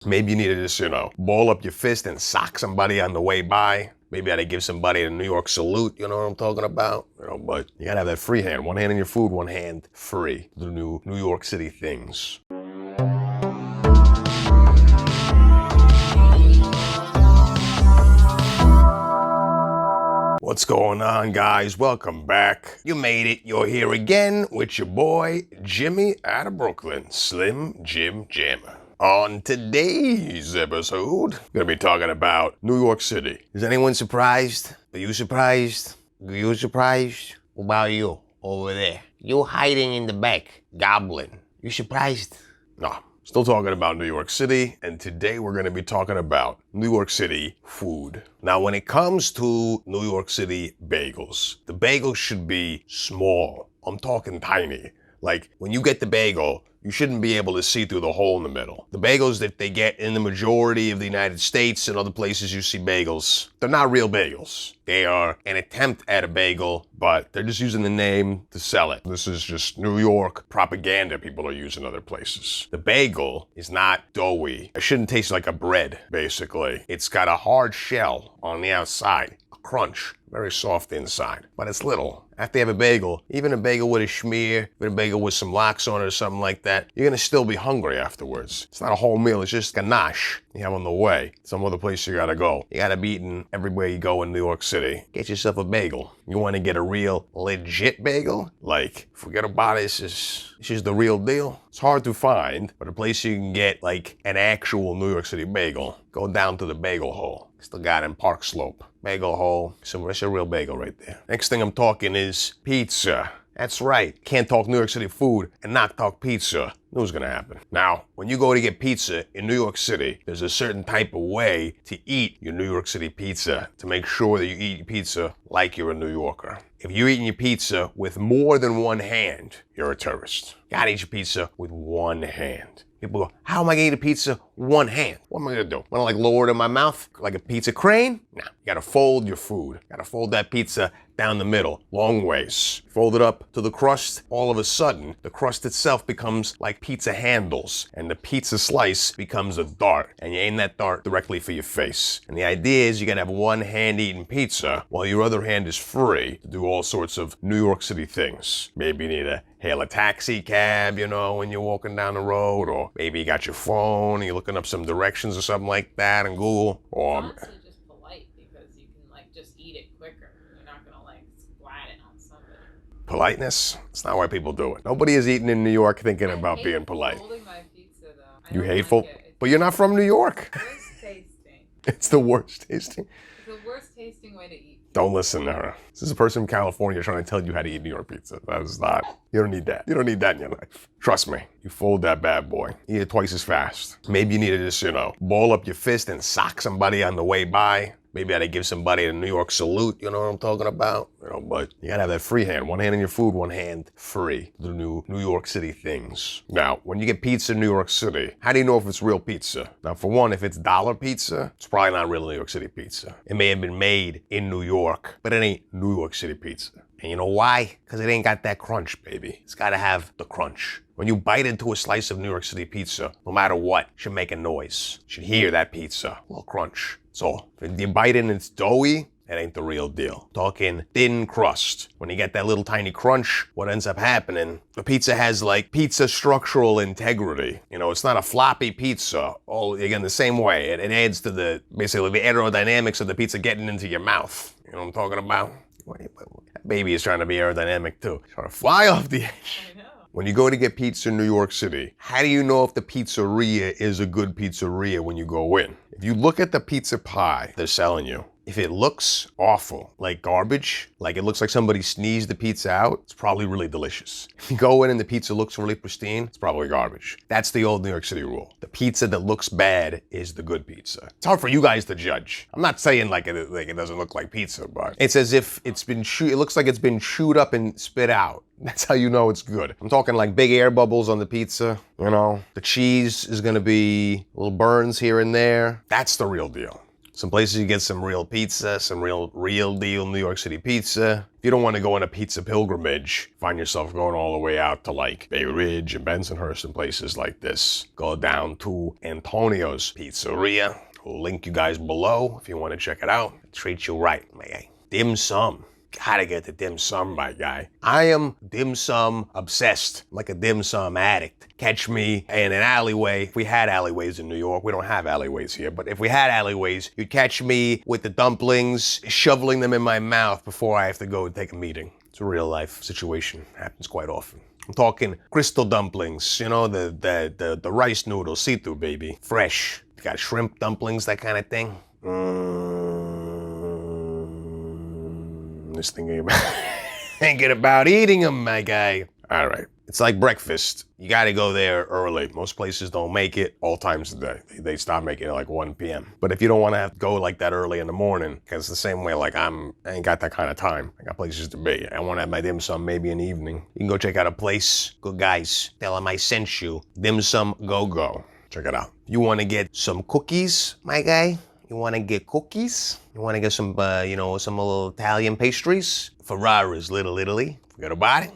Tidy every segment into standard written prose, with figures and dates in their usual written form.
Maybe you need to just, ball up your fist and sock somebody on the way by. Maybe I had to give somebody a New York salute, you know what I'm talking about? But you gotta have that free hand. One hand in your food, one hand free. The new New York City things. What's going on, guys? Welcome back. You made it. You're here again with your boy, Jimmy out of Brooklyn, Slim Jim Jammer. On today's episode, we're gonna be talking about New York City. Is anyone surprised? Are you surprised? Are you surprised? What about you over there? You hiding in the back, gobbling. You surprised? No. Still talking about New York City, and today we're going to be talking about New York City food. Now, when it comes to New York City bagels, the bagel should be small. I'm talking tiny. Like, when you get the bagel, you shouldn't be able to see through the hole in the middle. The bagels that they get in the majority of the United States and other places you see bagels, they're not real bagels. They are an attempt at a bagel, but they're just using the name to sell it. This is just New York propaganda people are using other places. The bagel is not doughy. It shouldn't taste like a bread, basically. It's got a hard shell on the outside, a crunch, very soft inside, but it's little. After you have a bagel, even a bagel with a schmear, even a bagel with some lox on it or something like that, you're gonna still be hungry afterwards. It's not a whole meal, it's just ganache you have on the way. Some other place you gotta go. You gotta be eating everywhere you go in New York City. Get yourself a bagel. You wanna get a real, legit bagel? Like, forget about it, this is the real deal. It's hard to find, but a place you can get like an actual New York City bagel, go down to the Bagel Hole. Still got in Park Slope. Bagel Hole, that's a real bagel right there. Next thing I'm talking is pizza. That's right, can't talk New York City food and not talk pizza. Knew it was gonna happen. Now, when you go to get pizza in New York City, there's a certain type of way to eat your New York City pizza to make sure that you eat your pizza like you're a New Yorker. If you're eating your pizza with more than one hand, you're a tourist. You gotta eat your pizza with one hand. People go, how am I gonna eat a pizza one hand? What am I gonna do? Wanna like lower it in my mouth like a pizza crane? Nah, you gotta fold your food. You gotta fold that pizza down the middle, long ways. Fold it up to the crust. All of a sudden, the crust itself becomes like pizza handles, and the pizza slice becomes a dart, and you aim that dart directly for your face. And the idea is you gotta have one hand eating pizza while your other hand is free to do all sorts of New York City things. Maybe you need to hail a taxi cab, when you're walking down the road, or maybe you got your phone and you're looking up some directions or something like that on Google. Or honestly just polite because you can just eat it quicker. You're not gonna splat it on somebody. Politeness? It's not why people do it. Nobody is eating in New York thinking about being polite. Holding my pizza though. You hateful? But you're not from New York. Worst tasting. It's the worst tasting. It's the worst tasting way to eat. Don't listen to her. This is a person from California trying to tell you how to eat New York pizza. That is not. You don't need that. You don't need that in your life. Trust me. You fold that bad boy. Eat it twice as fast. Maybe you need to just, ball up your fist and sock somebody on the way by. Maybe I had to give somebody a New York salute, you know what I'm talking about? But you gotta have that free hand. One hand in your food, one hand free. The new New York City things. Now, when you get pizza in New York City, how do you know if it's real pizza? Now, for one, if it's dollar pizza, it's probably not real New York City pizza. It may have been made in New York, but it ain't New York City pizza. And you know why? Because it ain't got that crunch, baby. It's gotta have the crunch. When you bite into a slice of New York City pizza, no matter what, it should make a noise. You should hear that pizza, a little crunch. So if you bite in and it's doughy, that ain't the real deal. Talking thin crust. When you get that little tiny crunch, what ends up happening, the pizza has pizza structural integrity. It's not a floppy pizza. All again, the same way. It adds to basically the aerodynamics of the pizza getting into your mouth. You know what I'm talking about? That baby is trying to be aerodynamic too. Trying to fly off the edge. I know. When you go to get pizza in New York City, how do you know if the pizzeria is a good pizzeria when you go in? If you look at the pizza pie they're selling you, if it looks awful, like garbage, like it looks like somebody sneezed the pizza out, it's probably really delicious. If you go in and the pizza looks really pristine, it's probably garbage. That's the old New York City rule. The pizza that looks bad is the good pizza. It's hard for you guys to judge. I'm not saying it doesn't look like pizza, but it's as if it looks like it's been chewed up and spit out. That's how you know it's good. I'm talking like big air bubbles on the pizza, The cheese is gonna be little burns here and there. That's the real deal. Some places you get some real pizza, some real deal New York City pizza. If you don't want to go on a pizza pilgrimage, find yourself going all the way out to like Bay Ridge and Bensonhurst and places like this. Go down to Antonio's Pizzeria. We'll link you guys below if you want to check it out. Treat you right, my guy. Dim sum. Gotta get the dim sum, my guy. I am dim sum obsessed. I'm like a dim sum addict. Catch me in an alleyway. If we had alleyways in New York, we don't have alleyways here, but if we had alleyways, you'd catch me with the dumplings, shoveling them in my mouth before I have to go and take a meeting. It's a real life situation. Happens quite often. I'm talking crystal dumplings, you know, the rice noodles, see-through, baby. Fresh. You got shrimp dumplings, that kind of thing. Just thinking about eating them, my guy. All right. It's like breakfast. You got to go there early. Most places don't make it all times of the day. They stop making it like 1 p.m. But if you don't want to have to go like that early in the morning, because the same way, like I ain't got that kind of time. I got places to be. I want to have my dim sum maybe in the evening. You can go check out a place. Good guys. Tell them I sent you. Dim Sum Go-Go. Check it out. You want to get some cookies, my guy? You want to get cookies? You want to get some, some little Italian pastries? Ferrara's Little Italy. Forget about it.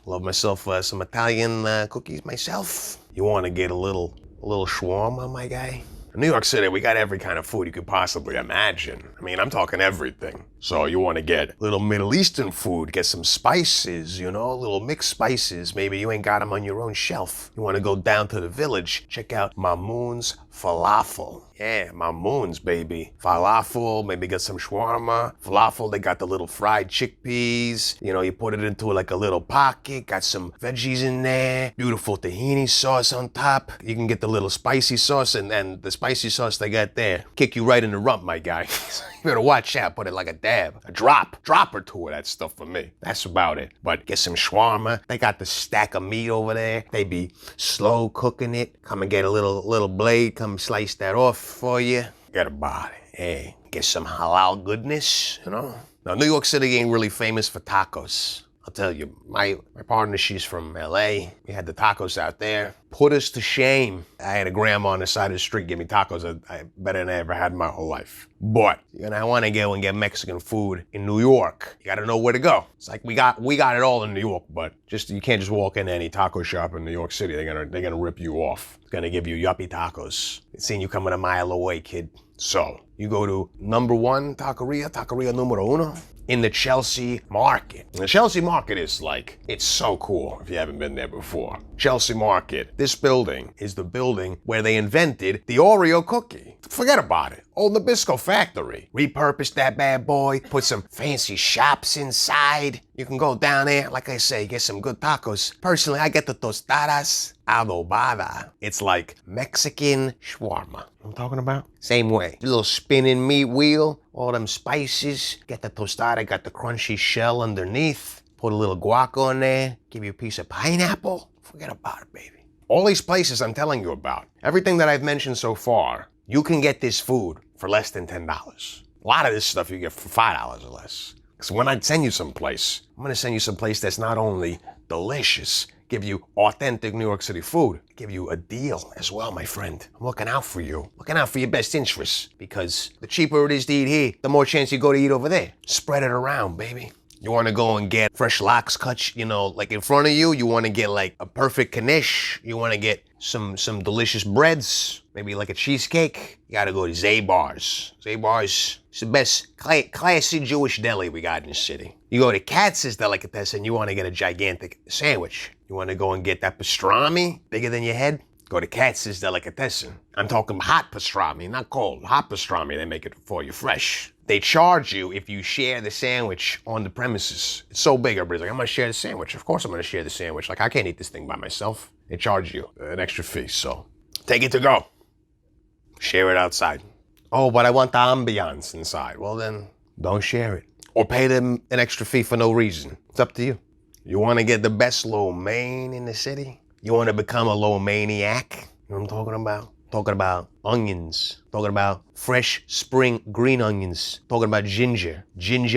Love myself some Italian cookies myself. You want to get a little shawarma, my guy? In New York City, we got every kind of food you could possibly imagine. I mean, I'm talking everything. So you want to get a little Middle Eastern food, get some spices, little mixed spices. Maybe you ain't got them on your own shelf. You want to go down to the village, check out Mamoun's Falafel. Yeah, Mamoun's, baby. Falafel, maybe get some shawarma. Falafel, they got the little fried chickpeas. You put it into like a little pocket, got some veggies in there, beautiful tahini sauce on top. You can get the little spicy sauce, and the spicy sauce they got there kick you right in the rump, my guy. You better watch out, put it like a dab, a drop or two of that stuff for me. That's about it. But get some shawarma. They got the stack of meat over there. They be slow cooking it. Come and get a little blade, come slice that off for you. Get a body. Hey, get some halal goodness, Now, New York City ain't really famous for tacos. I'll tell you, my partner, she's from LA. We had the tacos out there. Put us to shame. I had a grandma on the side of the street give me tacos I better than I ever had in my whole life. But I want to go and get Mexican food in New York. You got to know where to go. It's like we got it all in New York, but you can't just walk into any taco shop in New York City. They're gonna rip you off. It's gonna give you yuppie tacos. It's seen you coming a mile away, kid. So you go to number one taqueria numero uno. In the Chelsea Market. And the Chelsea Market is it's so cool if you haven't been there before. Chelsea Market, this building is the building where they invented the Oreo cookie. Forget about it. Old Nabisco factory. Repurposed that bad boy, put some fancy shops inside. You can go down there, like I say, get some good tacos. Personally, I get the tostadas adobada. It's like Mexican shawarma. I'm talking about? Same way. A little spinning meat wheel, all them spices. Get the tostada, got the crunchy shell underneath. Put a little guac on there. Give you a piece of pineapple. Forget about it, baby. All these places I'm telling you about, everything that I've mentioned so far, you can get this food for less than $10. A lot of this stuff you get for $5 or less. Because when I send you someplace, I'm going to send you someplace that's not only delicious, give you authentic New York City food, give you a deal as well, my friend. I'm looking out for you. Looking out for your best interests. Because the cheaper it is to eat here, the more chance you go to eat over there. Spread it around, baby. You want to go and get fresh lox cut, like in front of you. You want to get like a perfect knish. You want to get some delicious breads, maybe like a cheesecake. You got to go to Zabar's. Zabar's is the best classy Jewish deli we got in the city. You go to Katz's Delicatessen, you want to get a gigantic sandwich. You want to go and get that pastrami, bigger than your head? Go to Katz's Delicatessen. I'm talking hot pastrami, not cold. Hot pastrami, they make it for you fresh. They charge you if you share the sandwich on the premises. It's so big, everybody's like, I'm going to share the sandwich. Of course I'm going to share the sandwich. I can't eat this thing by myself. They charge you an extra fee, so take it to go. Share it outside. Oh, but I want the ambiance inside. Well then, don't share it. Or pay them an extra fee for no reason. It's up to you. You want to get the best lo mein in the city? You want to become a lo maniac? You know what I'm talking about? Talking about onions. Talking about fresh spring green onions. Talking about ginger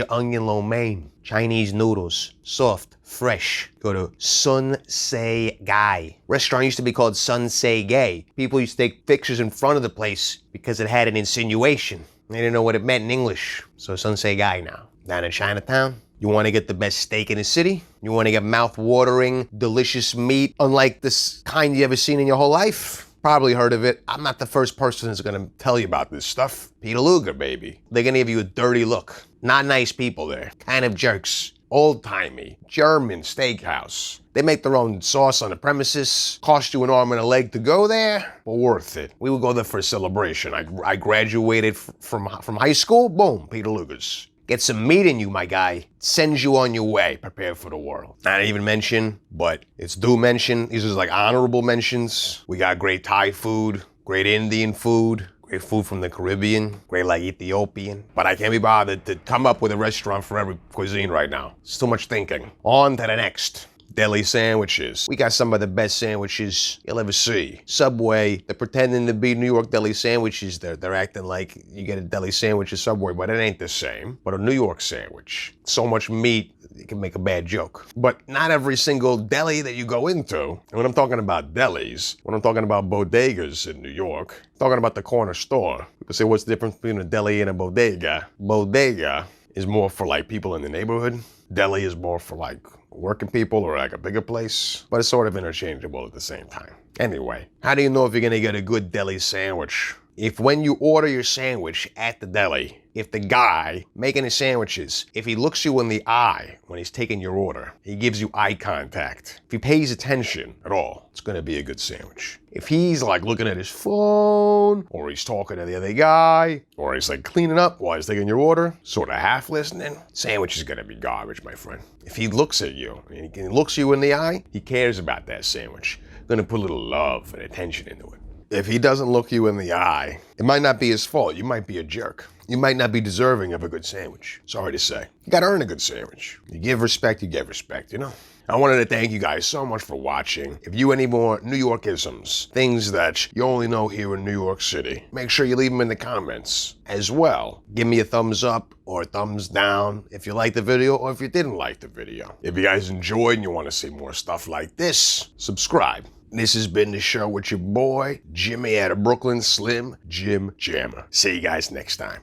onion lo mein. Chinese noodles. Soft, fresh. Go to Sun Say Gai. Restaurant used to be called Sun Say Gay. People used to take pictures in front of the place because it had an insinuation. They didn't know what it meant in English, so some say guy now. Down in Chinatown, you want to get the best steak in the city? You want to get mouth-watering, delicious meat, unlike this kind you ever seen in your whole life? Probably heard of it. I'm not the first person that's gonna tell you about this stuff. Peter Luger, baby. They're gonna give you a dirty look. Not nice people there. Kind of jerks. Old-timey, German steakhouse. They make their own sauce on the premises. Cost you an arm and a leg to go there, but worth it. We would go there for a celebration. I graduated from high school. Boom, Peter Luger's. Get some meat in you, my guy. Sends you on your way. Prepare for the world. Not even mention, but it's due mention. These are like honorable mentions. We got great Thai food, great Indian food, great food from the Caribbean, great like Ethiopian. But I can't be bothered to come up with a restaurant for every cuisine right now. It's too much thinking. On to the next. Deli sandwiches. We got some of the best sandwiches you'll ever see. Subway, they're pretending to be New York deli sandwiches. They're acting like you get a deli sandwich at Subway, but it ain't the same. But a New York sandwich, so much meat, you can make a bad joke. But not every single deli that you go into, and when I'm talking about delis, when I'm talking about bodegas in New York, I'm talking about the corner store. People say, what's the difference between a deli and a bodega? Bodega is more for like people in the neighborhood. Deli is more for like working people or like a bigger place, but it's sort of interchangeable at the same time. Anyway, how do you know if you're gonna get a good deli sandwich? If when you order your sandwich at the deli, if the guy making the sandwiches, if he looks you in the eye when he's taking your order, he gives you eye contact, if he pays attention at all, it's gonna be a good sandwich. If he's like looking at his phone, or he's talking to the other guy, or he's like cleaning up while he's taking your order, sort of half listening, sandwich is gonna be garbage, my friend. If he looks at you, and he looks you in the eye, he cares about that sandwich. Gonna put a little love and attention into it. If he doesn't look you in the eye, it might not be his fault. You might be a jerk. You might not be deserving of a good sandwich. Sorry to say. You gotta earn a good sandwich. You give respect, you get respect, you know? I wanted to thank you guys so much for watching. If you any more New Yorkisms, things that you only know here in New York City, make sure you leave them in the comments as well. Give me a thumbs up or a thumbs down if you liked the video or if you didn't like the video. If you guys enjoyed and you want to see more stuff like this, subscribe. This has been the show with your boy, Jimmy out of Brooklyn, Slim Jim Jammer. See you guys next time.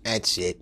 That's it.